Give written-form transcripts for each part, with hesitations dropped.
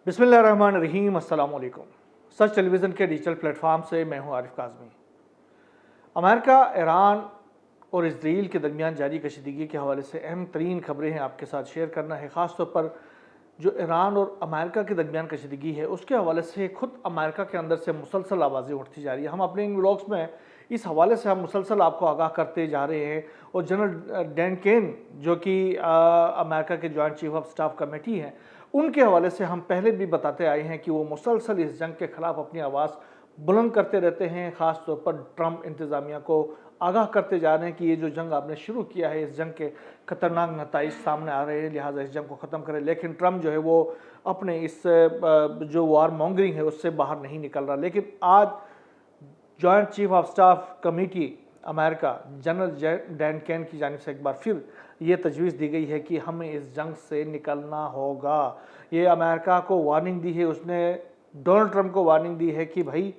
बिस्मिल्लाहिर्रहमानिर्रहीम, अस्सलाम वालेकुम। सच टेलीविज़न के डिजिटल प्लेटफॉर्म से मैं हूं आरिफ काज़मी। अमेरिका, ईरान और इसराइल के दरमियान जारी कशीदगी के हवाले से अहम तरीन खबरें हैं आपके साथ शेयर करना है। ख़ास तौर पर जो ईरान और अमेरिका के दरमियान कशीदगी है उसके हवाले से खुद अमेरिका के अंदर से मुसलसल आवाज़ें उठती जा रही है। हम अपने इन व्लॉग्स में इस हवाले से हम मुसलसल आपको आगाह करते जा रहे हैं। और जनरल डैन केन जो कि अमेरिका के joint chief of staff committee हैं, उनके हवाले से हम पहले भी बताते आए हैं कि वो मुसलसल इस जंग के ख़िलाफ़ अपनी आवाज़ बुलंद करते रहते हैं। ख़ास तौर पर ट्रंप इंतज़ामिया को आगाह करते जा रहे हैं कि ये जो जंग आपने शुरू किया है, इस जंग के ख़तरनाक नताइज सामने आ रहे हैं, लिहाजा इस जंग को ख़त्म करें। लेकिन ट्रंप जो है वो अपने इस जो वार मॉन्गरिंग है उससे बाहर नहीं निकल रहा। लेकिन आज joint chief of staff committee America general Dan Caine की जानिब से एक बार फिर ये तजवीज़ दी गई है कि हमें इस जंग से निकलना होगा। ये अमेरिका को वार्निंग दी है, उसने डोनाल्ड ट्रंप को वार्निंग दी है कि भाई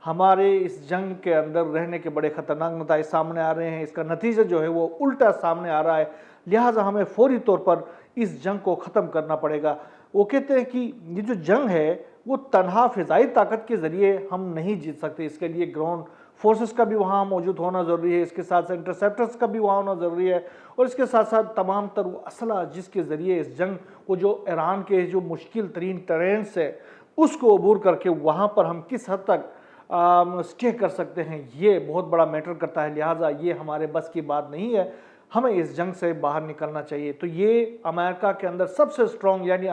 हमारे इस जंग के अंदर रहने के बड़े ख़तरनाक नताइज सामने आ रहे हैं, इसका नतीजा जो है वो उल्टा सामने आ रहा है, लिहाजा हमें फौरी तौर पर इस जंग को ख़त्म करना पड़ेगा। वो कहते हैं कि ये जो जंग है वो तनहा फ़िज़ाई ताकत के ज़रिए हम नहीं जीत सकते, इसके लिए ग्राउंड फोर्सेस का भी वहाँ मौजूद होना ज़रूरी है, इसके साथ साथ इंटरसेप्टर्स का भी वहाँ होना ज़रूरी है, और इसके साथ साथ तमाम तर वो असला जिसके ज़रिए इस जंग को जो ईरान के जो मुश्किल तरीन टेरेन्स है उसको अबूर करके वहाँ पर हम किस हद तक स्टे कर सकते हैं, ये बहुत बड़ा मैटर करता है। लिहाजा ये हमारे बस की बात नहीं है, हमें इस जंग से बाहर निकलना चाहिए। तो ये अमेरिका के अंदर सबसे स्ट्रॉन्ग यानी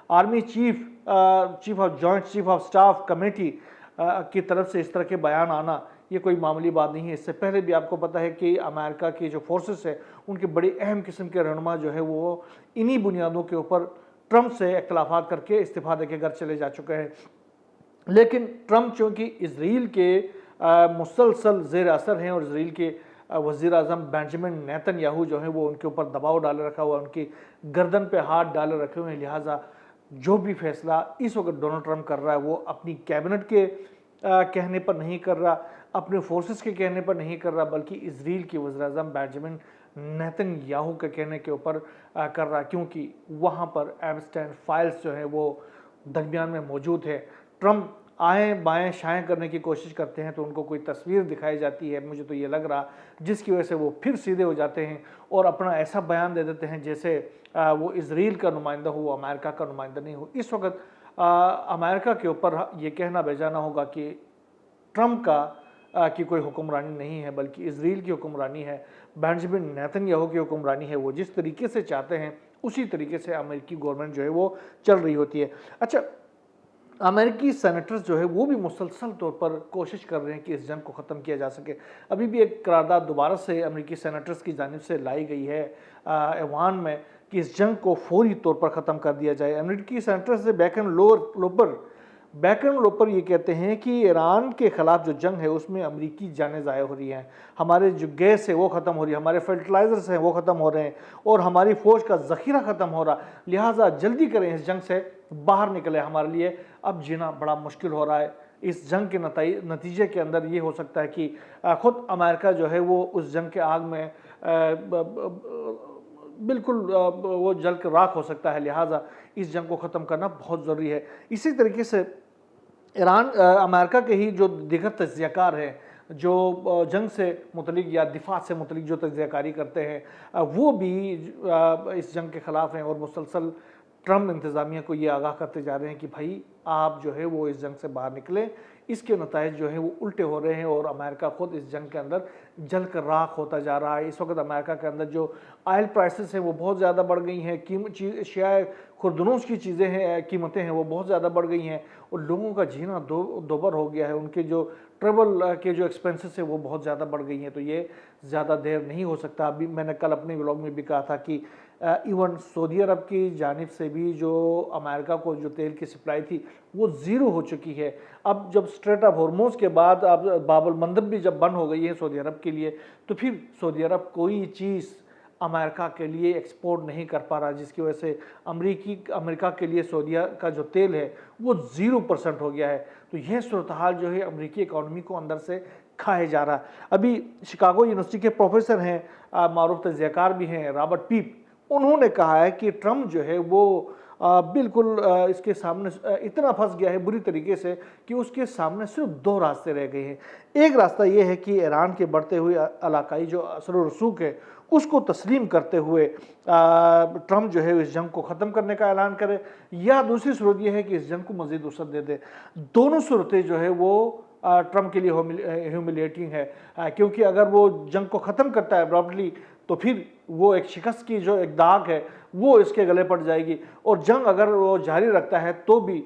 army chief of joint chief of staff committee की तरफ से इस तरह के बयान आना ये कोई मामूली बात नहीं है। इससे पहले भी आपको पता है कि अमेरिका की जो फोर्सेस है उनके बड़े अहम किस्म के रहनुमा जो है वो इन्हीं बुनियादों के ऊपर ट्रंप से इख्तलाफात करके इस्तीफा दे के घर चले जा चुके हैं। लेकिन ट्रंप चूँकि इसराइल के मुसलसल ज़ेर असर हैं और इसराइल के वज़ीर आज़म बेंजामिन नेतन्याहू जो है वो उनके ऊपर दबाव डाले रखा हुआ, उनकी गर्दन पे हाथ डाले रखे हुए हैं। लिहाजा जो भी फैसला इस वक्त डोनाल्ड ट्रंप कर रहा है वो अपनी कैबिनेट के कहने पर नहीं कर रहा, अपने फोर्सेस के कहने पर नहीं कर रहा, बल्कि इसराइल के वज़ीर आज़म बेंजामिन नेतन्याहू के कहने के ऊपर कर रहा, क्योंकि वहाँ पर एब्स्टाइन फाइल्स जो है वो दरमियान में मौजूद है। ट्रंप आएँ बाएँ शाएँ करने की कोशिश करते हैं तो उनको कोई तस्वीर दिखाई जाती है, मुझे तो ये लग रहा, जिसकी वजह से वो फिर सीधे हो जाते हैं और अपना ऐसा बयान दे देते हैं जैसे वो इसराइल का नुमाइंदा हो, अमेरिका का नुमाइंदा नहीं हो। इस वक्त अमेरिका के ऊपर ये कहना बेजाना होगा कि ट्रंप का की कोई हुक्मरानी नहीं है, बल्कि इसराइल की हुक्मरानी है, बेंजामिन नेतन्याहू की हुक्मरानी है। वो जिस तरीके से चाहते हैं उसी तरीके से अमेरिकी गवर्नमेंट जो है वो चल रही होती है। अच्छा, अमेरिकी सेनेटर्स जो है वो भी मुसलसल तौर पर कोशिश कर रहे हैं कि इस जंग को ख़त्म किया जा सके। अभी भी एक करारदाद दोबारा से अमेरिकी सेनेटर्स की जानिब से लाई गई है ऐवान में कि इस जंग को फौरी तौर पर ख़त्म कर दिया जाए। अमेरिकी सेनेटर्स से बैकन लोपर ये कहते हैं कि ईरान के ख़िलाफ़ जो जंग है उसमें अमेरिकी जानें ज़ाया हो रही हैं, हमारे जो गैस है वो ख़त्म हो रही है, हमारे फर्टिलाइज़र्स हैं वो ख़त्म हो रहे हैं और हमारी फ़ौज का ज़ख़ीरा ख़त्म हो रहा, लिहाजा जल्दी करें, इस जंग से बाहर निकले, हमारे लिए अब जीना बड़ा मुश्किल हो रहा है। इस जंग के नतीजे के अंदर ये हो सकता है कि ख़ुद अमेरिका जो है वो उस जंग के आग में बिल्कुल वो जल कर राख हो सकता है। लिहाजा इस जंग को ख़त्म करना बहुत ज़रूरी है। इसी तरीके से ईरान अमेरिका के ही जो दीगर तज्ज़ियाकार हैं जो जंग से मुतलिक या दिफा से मुतलिक जो तज्ज़ियाकारी करते हैं वो भी इस जंग के ख़िलाफ़ हैं और मुसलसल ट्रंप इंतज़ामिया को ये आगाह करते जा रहे हैं कि भाई आप जो है वो इस जंग से बाहर निकलें, इसके नताइज जो है वो उल्टे हो रहे हैं और अमेरिका खुद इस जंग के अंदर जल कर राख होता जा रहा है। इस वक्त अमेरिका के अंदर जो ऑयल प्राइसेस हैं वो बहुत ज़्यादा बढ़ गई हैं, अशियाए खुर्दनोश की चीज़ें हैं, कीमतें हैं वो बहुत ज़्यादा बढ़ गई हैं और लोगों का जीना दोबर हो गया है, उनके जो ट्रेवल के जो एक्सपेंसेस है वो बहुत ज़्यादा बढ़ गई हैं। तो ये ज़्यादा देर नहीं हो सकता। अभी मैंने कल अपने व्लॉग में भी कहा था कि इवन सऊदी अरब की जानिब से भी जो अमेरिका को जो तेल की सप्लाई थी वो ज़ीरो हो चुकी है। अब जब स्ट्रेट ऑफ हॉर्मोज़ के बाद अब बाब अल मंदब भी जब बंद हो गई है सऊदी अरब के लिए, तो फिर सऊदी अरब कोई चीज़ अमेरिका के लिए एक्सपोर्ट नहीं कर पा रहा, जिसकी वजह से अमेरिका के लिए सऊदीया का जो तेल है वो 0% हो गया है। तो यह सूरत हाल जो है अमेरिकी इकॉनमी को अंदर से खाए जा रहा है। अभी शिकागो यूनिवर्सिटी के प्रोफेसर हैं, मारूफ तज्ज़ियाकार भी हैं, रॉबर्ट पीप, उन्होंने कहा है कि ट्रंप जो है वो बिल्कुल इसके सामने इतना फंस गया है बुरी तरीके से कि उसके सामने सिर्फ दो रास्ते रह गए हैं। एक रास्ता ये है कि ईरान के बढ़ते हुए इलाकाई जो असर व रसूख है उसको तस्लीम करते हुए ट्रंप जो है इस जंग को ख़त्म करने का ऐलान करे, या दूसरी सूरत यह है कि इस जंग को मज़ीद वसअत दे दे। दोनों सूरतें जो है वो ट्रंप के लिए ह्यूमिलेटिंग है, क्योंकि अगर वो जंग को ख़त्म करता है अब्रप्टली तो फिर वो एक शिकस्त की जो एक दाग है वो इसके गले पड़ जाएगी, और जंग अगर वो जारी रखता है तो भी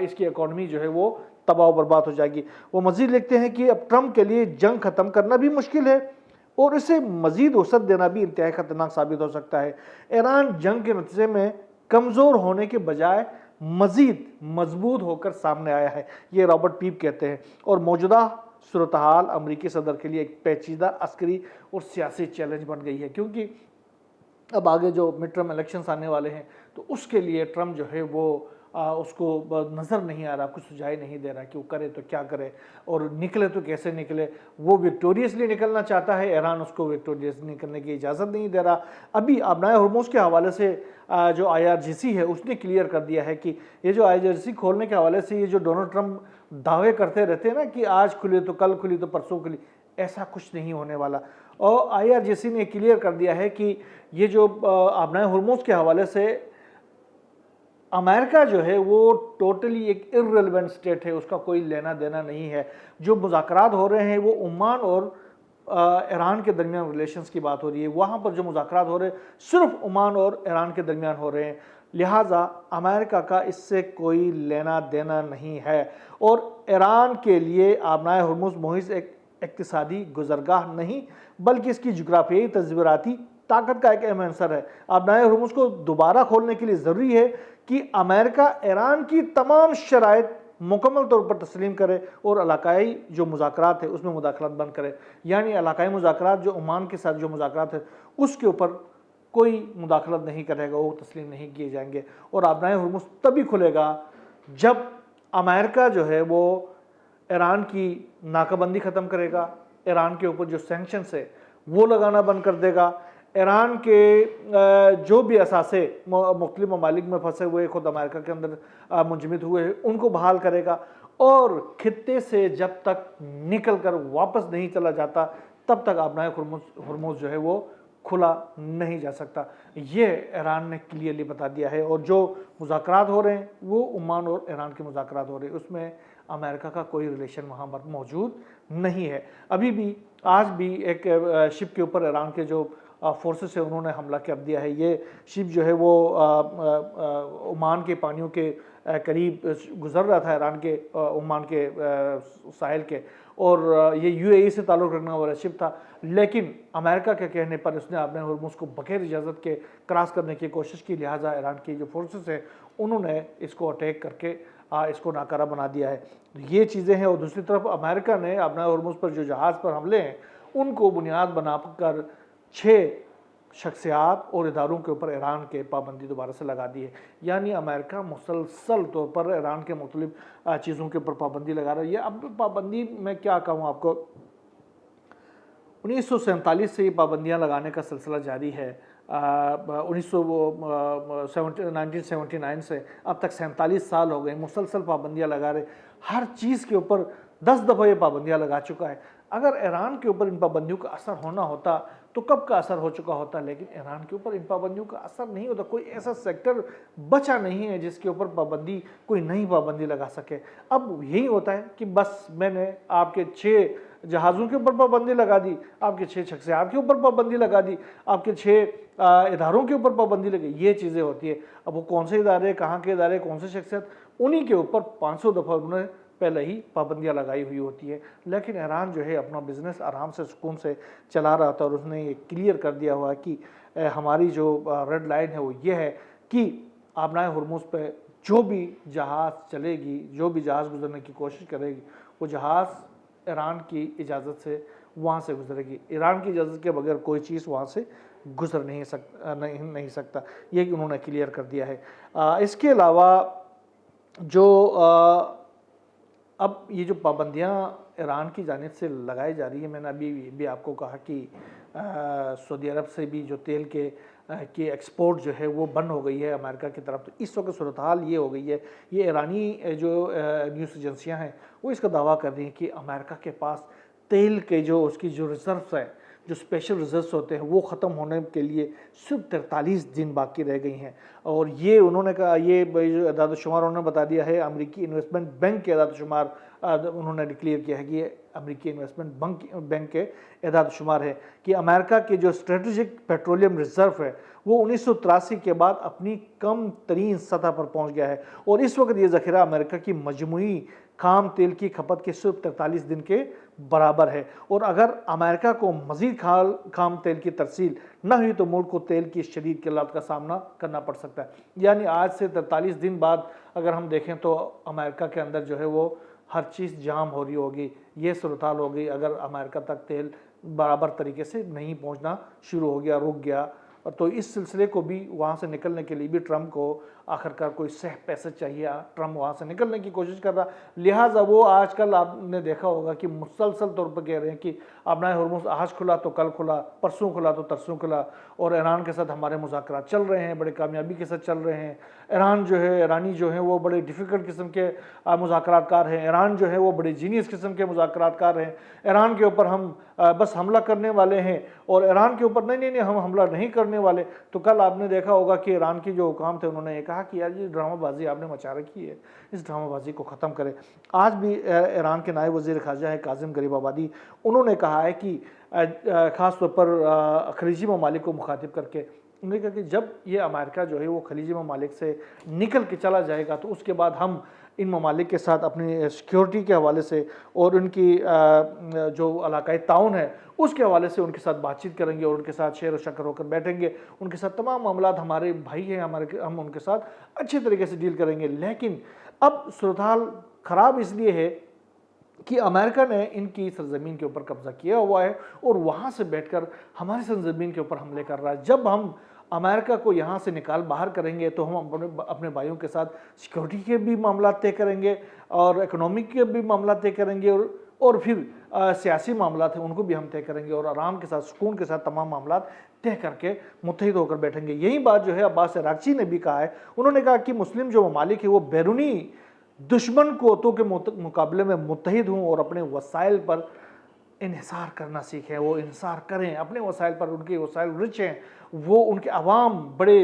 इसकी इकॉनमी जो है वो तबाह बर्बाद हो जाएगी। वो मज़ीद लिखते हैं कि अब ट्रंप के लिए जंग ख़त्म करना भी मुश्किल है और इसे मज़ीद वसअत देना भी इंतहाई ख़तरनाक साबित हो सकता है। ईरान जंग के नतीजे में कमज़ोर होने के बजाय मज़ीद मजबूत होकर सामने आया है, ये रॉबर्ट पीप कहते हैं, और मौजूदा सूरत हाल अमरीकी सदर के लिए एक पेचीदा अस्करी और सियासी चैलेंज बन गई है, क्योंकि अब आगे जो मिड टर्म इलेक्शंस आने वाले हैं तो उसके लिए ट्रंप जो है वो उसको नज़र नहीं आ रहा, कुछ सुझाव नहीं दे रहा कि वो करे तो क्या करे और निकले तो कैसे निकले। वो विक्टोरियसली निकलना चाहता है, ईरान उसको विक्टोरियसली निकलने की इजाज़त नहीं दे रहा। अभी आबनाए हुर्मुज़ के हवाले से जो IRGC है उसने क्लियर कर दिया है कि ये जो IRGC खोलने के हवाले से ये जो डोनाल्ड ट्रंप दावे करते रहते हैं ना कि आज खुली तो कल खुली तो परसों खुली, ऐसा कुछ नहीं होने वाला। और IRGC ने क्लियर कर दिया है कि ये जो आबनाए हुर्मुज़ के हवाले से अमेरिका जो है वो टोटली एक इर्रेलेवेंट स्टेट है, उसका कोई लेना देना नहीं है। जो मुज़ाकरात हो रहे हैं वो ओमान और ईरान के दरमियान रिलेशंस की बात हो रही है, वहाँ पर जो मुज़ाकरात हो रहे हैं सिर्फ ओमान और ईरान के दरमियान हो रहे हैं, लिहाजा अमेरिका का इससे कोई लेना देना नहीं है। और ईरान के लिए आबनाए हुर्मुज़ मोहिज़ एक इक्तिसादी गुज़रगाह नहीं बल्कि इसकी जुग्राफियाई तज़वीराती ताकत का एक अहम अंसर है। आबनाए हुर्मुज़ को दोबारा खोलने के लिए ज़रूरी है कि अमेरिका ईरान की तमाम शराइत मुकम्मल तौर पर तस्लीम करे और इलाकाई जो मुज़ाकरात है उसमें मुदाखलत बंद करे, यानी इलाकाई मुज़ाकरात जो ओमान के साथ जो मुज़ाकरात है उसके ऊपर कोई मुदाखलत नहीं करेगा, वो तस्लीम नहीं किए जाएंगे। और आबनाए हुर्मुज़ तभी खुलेगा जब अमेरिका जो है वो ईरान की नाकाबंदी ख़त्म करेगा, ईरान के ऊपर जो सैंक्शंस है वो लगाना बंद कर देगा, ईरान के जो भी असासे मुख्तलिफ ममालिक में फंसे हुए खुद अमेरिका के अंदर मुंजमद हुए हैं उनको बहाल करेगा, और खित्ते से जब तक निकल कर वापस नहीं चला जाता तब तक आबनाए हुर्मुज़ जो है वो खुला नहीं जा सकता। ये ईरान ने क्लियरली बता दिया है। और जो मुज़ाकरात हो रहे हैं वो ओमान और ईरान के मुज़ाकरात हो रहे हैं, उसमें अमेरिका का कोई रिलेशन वहाँ पर मौजूद नहीं है। अभी भी आज भी एक शिप के ऊपर ईरान के जो फोर्सेस है उन्होंने हमला कर दिया है। ये शिप जो है वो ओमान के पानियों के करीब गुजर रहा था, ईरान के ओमान के साहिल के, और ये UAE से ताल्लुक़ रखने वाला शिप था, लेकिन अमेरिका के कहने पर उसने आबनाए हुर्मुज़ को बगैर इजाज़त के क्रॉस करने की कोशिश की, लिहाजा ईरान की जो फोर्सेस है उन्होंने इसको अटैक करके इसको नाकारा बना दिया है। ये चीज़ें हैं। और दूसरी तरफ अमेरिका ने आबनाए हुर्मुज़ पर जो जहाज़ पर हमले हैं उनको बुनियाद बनाकर 6 शख्सियात और इदारों के ऊपर ईरान के पाबंदी दोबारा से लगा दी है, यानी अमेरिका मुसलसल तौर पर ईरान के मुख्तलिफ चीज़ों के ऊपर पाबंदी लगा रहा है। ये अब पाबंदी मैं क्या कहूँ आपको, 1947 से ये पाबंदियाँ लगाने का सिलसिला जारी है। 1979 से अब तक 47 साल हो गए मुसलसल पाबंदियाँ लगा रहे, हर चीज़ के ऊपर 10 दफ़ा ये पाबंदियाँ लगा चुका है। अगर ईरान के ऊपर इन पाबंदियों का असर होना होता तो कब का असर हो चुका होता, लेकिन ईरान के ऊपर इन पाबंदियों का असर नहीं होता। कोई ऐसा सेक्टर बचा नहीं है जिसके ऊपर पाबंदी, कोई नई पाबंदी लगा सके। अब यही होता है कि बस मैंने आपके 6 जहाज़ों के ऊपर पाबंदी लगा दी, आपके 6 शख्सियात के ऊपर पाबंदी लगा दी, आपके 6 इदारों के ऊपर पाबंदी लगी, ये चीज़ें होती है। अब वो कौन से इदारे, कहाँ के इदारे, कौन से शख्सियत, उन्हीं के ऊपर 500 दफ़ा उन्होंने पहले ही पाबंदियाँ लगाई हुई होती है। लेकिन ईरान जो है अपना बिज़नेस आराम से सुकून से चला रहा था, और उसने ये क्लियर कर दिया हुआ है कि हमारी जो रेड लाइन है वो ये है कि आबनाए हुर्मुज़ पे जो भी जहाज़ चलेगी, जो भी जहाज़ गुजरने की कोशिश करेगी, वो जहाज़ ईरान की इजाज़त से वहाँ से गुजरेगी। ईरान की इजाज़त के बगैर कोई चीज़ वहाँ से गुजर नहीं सकता। ये उन्होंने क्लियर कर दिया है। इसके अलावा जो अब ये जो पाबंदियाँ ईरान की जानिब से लगाई जा रही है, मैंने अभी भी आपको कहा कि सऊदी अरब से भी जो तेल के कि एक्सपोर्ट जो है वो बंद हो गई है अमेरिका की तरफ। तो इस वक्त सूरत हाल ये हो गई है, ये ईरानी जो न्यूज़ एजेंसियाँ हैं वो इसका दावा कर रही हैं कि अमेरिका के पास तेल के जो उसकी जो रिज़र्व्स है, जो स्पेशल रिजर्व्स होते हैं वो ख़त्म होने के लिए सिर्फ 43 दिन बाकी रह गई हैं। और ये उन्होंने कहा, ये जो अदाद-ओ-शुमार उन्होंने बता दिया है, अमेरिकी इन्वेस्टमेंट बैंक के अदाद-ओ-शुमार उन्होंने डिक्लेयर किया है कि ये अमेरिकी इन्वेस्टमेंट बैंक के अदाद-ओ-शुमार है कि अमेरिका के जो स्ट्रेटेजिक पेट्रोलियम रिजर्व है वो 1983 के बाद अपनी कम तरीन सतह पर पहुंच गया है। और इस वक्त ये ज़ख़ीरा अमेरिका की मजमूई खाम तेल की खपत के सिर्फ 43 दिन के बराबर है। और अगर अमेरिका को मज़ीद खाम तेल की तरसील न हुई तो मुल्क को तेल की शदीद किल्लत का सामना करना पड़ सकता है। यानी आज से 43 दिन बाद अगर हम देखें तो अमेरिका के अंदर जो है वो हर चीज़ जाम हो रही होगी। ये सूरत हाल हो गई अगर अमेरिका तक तेल बराबर तरीके से नहीं पहुंचना शुरू हो गया, रुक गया। और तो इस सिलसिले को भी वहाँ से निकलने के लिए भी ट्रंप को आखिरकार कोई सह पैसे चाहिए। ट्रंप वहाँ से निकलने की कोशिश कर रहा, लिहाजा वो आजकल आपने देखा होगा कि मुसलसल तौर पर कह रहे हैं कि अपना हुर्मुज़ आज खुला तो कल खुला, परसों खुला तो तरसों खुला, और ईरान के साथ हमारे मुज़ाकरात चल रहे हैं, बड़े कामयाबी के साथ चल रहे हैं। ईरान जो है, ईरानी जो है वो बड़े डिफ़िकल्ट किस्म के मुज़ाकरातकार हैं। ईरान जो है वो बड़े जीनियस किस्म के मुज़ाकरातकार हैं। ईरान के ऊपर हम बस हमला करने वाले हैं, और ईरान के ऊपर नहीं हम हमला नहीं करने वाले। तो कल आपने देखा होगा कि ईरान की जो हुकाम थे उन्होंने ये कहा कि यार ये ड्रामाबाजी आपने मचा रखी है, इस ड्रामाबाजी को ख़त्म करें। आज भी ईरान के नायब वज़ीर ख़ारजा है काज़िम गरीबाबादी, उन्होंने कहा है कि ख़ास तौर पर खलीजी ममालिक को मुखातिब करके उन्होंने कहा कि जब ये अमेरिका जो है वो खलीजी ममालिक से निकल के चला जाएगा तो उसके बाद हम इन ममालिक के साथ अपनी सिक्योरिटी के हवाले से और उनकी जो इलाकाई ताउन है उसके हवाले से उनके साथ बातचीत करेंगे और उनके साथ शेर व शक्र होकर बैठेंगे। उनके साथ तमाम मामलात, हमारे भाई हैं हम उनके साथ अच्छे तरीके से डील करेंगे। लेकिन अब सूरत हाल ख़राब इसलिए है कि अमेरिका ने इनकी सरजमीन के ऊपर कब्जा किया हुआ है और वहाँ से बैठकर हमारी सरजमीन के ऊपर हमले कर रहा है। जब हम अमेरिका को यहाँ से निकाल बाहर करेंगे तो हम अपने भाइयों के साथ सिक्योरिटी के भी मामला तय करेंगे और इकोनॉमिक के भी मामला तय करेंगे और फिर सियासी मामला थे उनको भी हम तय करेंगे और आराम के साथ, सुकून के साथ तमाम मामला तय करके मुत्तहिद होकर बैठेंगे। यही बात जो है अब्बास अरागची ने भी कहा है। उन्होंने कहा कि मुस्लिम जो ममालिक है वो बैरूनी दुश्मन क़ुव्वतों के मुकाबले में मुत्तहिद हों और अपने वसाइल पर इन्हिसार करना सीखें। वो इन्हिसार करें अपने वसाइल पर, उनके वसाइल रिच हैं, वो उनके अवाम बड़े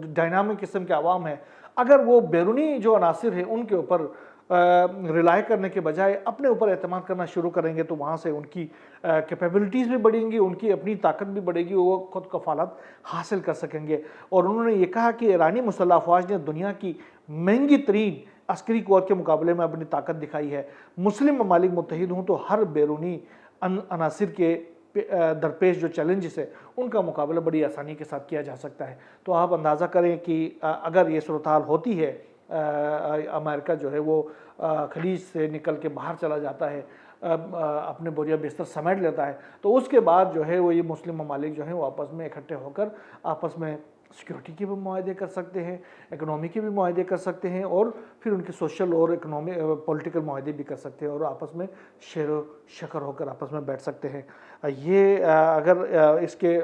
डायनामिक किस्म के अवाम हैं। अगर वो बैरूनी जो अनासिर हैं उनके ऊपर रिलाय करने के बजाय अपने ऊपर एतमाद करना शुरू करेंगे तो वहाँ से उनकी कैपेबिलिटीज़ भी बढ़ेंगी, उनकी अपनी ताकत भी बढ़ेगी, वो खुद कफालत हासिल कर सकेंगे। और उन्होंने ये कहा कि ईरानी मुसल्लह अफवाज ने दुनिया की महंगी तरीन अस्करी क़ुव्वत के मुकाबले में अपनी ताकत दिखाई है। मुस्लिम ममालिक मुत्तहिद हों तो हर बैरूनी अनासिर के दरपेश जो चैलेंजेस है उनका मुकाबला बड़ी आसानी के साथ किया जा सकता है। तो आप अंदाज़ा करें कि अगर ये सूरत हाल होती है, अमेरिका जो है वो खलीज से निकल के बाहर चला जाता है, अपने बोरिया बिस्तर समेट लेता है, तो उसके बाद जो है वो ये मुस्लिम ममालिक जो हैं वो आपस में इकट्ठे होकर आपस में सिक्योरिटी के भी मुआहदे कर सकते हैं, इकोनॉमी के भी मुआहदे कर सकते हैं और फिर उनके सोशल और इकोनॉमिक पॉलिटिकल मुआहदे भी कर सकते हैं और आपस में शेर व शकर होकर आपस में बैठ सकते हैं। ये अगर इसके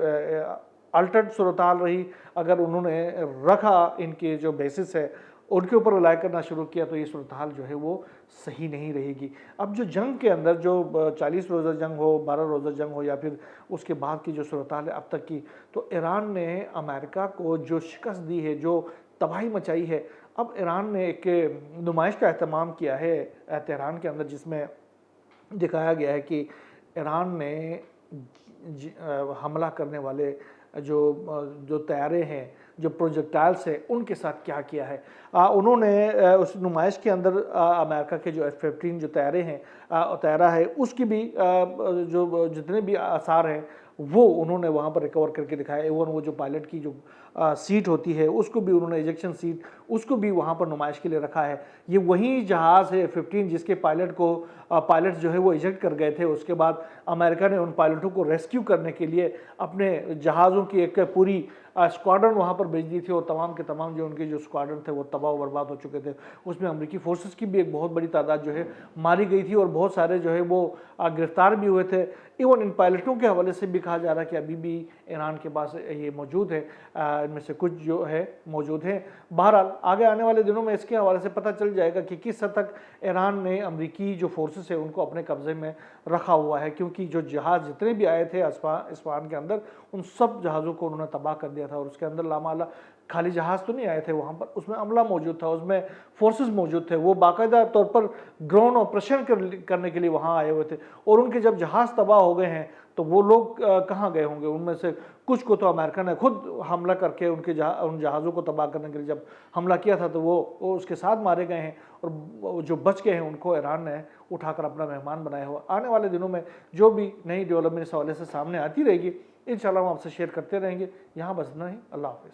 अल्टर्ड सूरत हाल रही, अगर उन्होंने रखा इनके जो बेसिस है उनके ऊपर रिलाय करना शुरू किया तो ये सूरत हाल जो है वो सही नहीं रहेगी। अब जो जंग के अंदर जो 40 रोज़ा जंग हो, 12 रोज़ा जंग हो या फिर उसके बाद की जो सूरत हाल है अब तक की, तो ईरान ने अमेरिका को जो शिकस्त दी है, जो तबाही मचाई है, अब ईरान ने एक नुमाइश का एहतमाम किया है तेहरान के अंदर जिसमें दिखाया गया है कि ईरान ने हमला करने वाले जो तैयारे हैं, जो प्रोजेक्टाइल्स है, उनके साथ क्या किया है। उन्होंने उस नुमाइश के अंदर अमेरिका के जो F-15 जो तैयारे हैं, तैयारा है, उसकी भी जो जितने भी आसार हैं वो उन्होंने वहाँ पर रिकवर करके दिखाया। एवन वो जो पायलट की जो सीट होती है उसको भी उन्होंने, इजेक्शन सीट, उसको भी वहाँ पर नुमाइश के लिए रखा है। ये वही जहाज़ है F-15 जिसके पायलट जो है वो इजेक्ट कर गए थे। उसके बाद अमेरिका ने उन पायलटों को रेस्क्यू करने के लिए अपने जहाज़ों की एक पूरी स्क्वाड्रन वहाँ पर भेज दी थी, और तमाम के तमाम जो उनके जो स्क्वाड्रन थे वो तबाह बर्बाद हो चुके थे। उसमें अमेरिकी फोर्सेस की भी एक बहुत बड़ी तादाद जो है मारी गई थी, और बहुत सारे जो है वो गिरफ्तार भी हुए थे। इवन इन पायलटों के हवाले से भी कहा जा रहा है कि अभी भी ईरान के पास ये मौजूद है, इनमें से कुछ जो है मौजूद हैं। बहरहाल आगे आने वाले दिनों में इसके हवाले से पता चल जाएगा कि किस हद तक ईरान ने अमरीकी जो फोर्सेस है उनको अपने कब्जे में रखा हुआ है, क्योंकि जो जहाज़ जितने भी आए थे इस्फहान के अंदर, उन सब जहाज़ों को उन्होंने तबाह कर दिया था। और उसके अंदर लामाला खाली जहाज़ तो नहीं आए थे वहाँ पर, उसमें अमला मौजूद था, उसमें फोर्सेस मौजूद थे, वो बाकायदा तौर पर ग्राउंड ऑपरेशन करने के लिए वहाँ आए हुए थे। और उनके जब जहाज़ तबाह हो गए हैं तो वो लोग कहाँ गए होंगे? उनमें से कुछ को तो अमेरिका ने खुद हमला करके उन जहाज़ों को तबाह करने के लिए जब हमला किया था तो वो उसके साथ मारे गए हैं, और जो बच गए हैं उनको ईरान ने उठाकर अपना मेहमान बनाया हुआ। आने वाले दिनों में जो भी नई डेवलपमेंट इस हवाले से सामने आती रहेगी, इंशाल्लाह हम आपसे शेयर करते रहेंगे। यहाँ बस इतना ही। अल्लाह हाफ़िज़।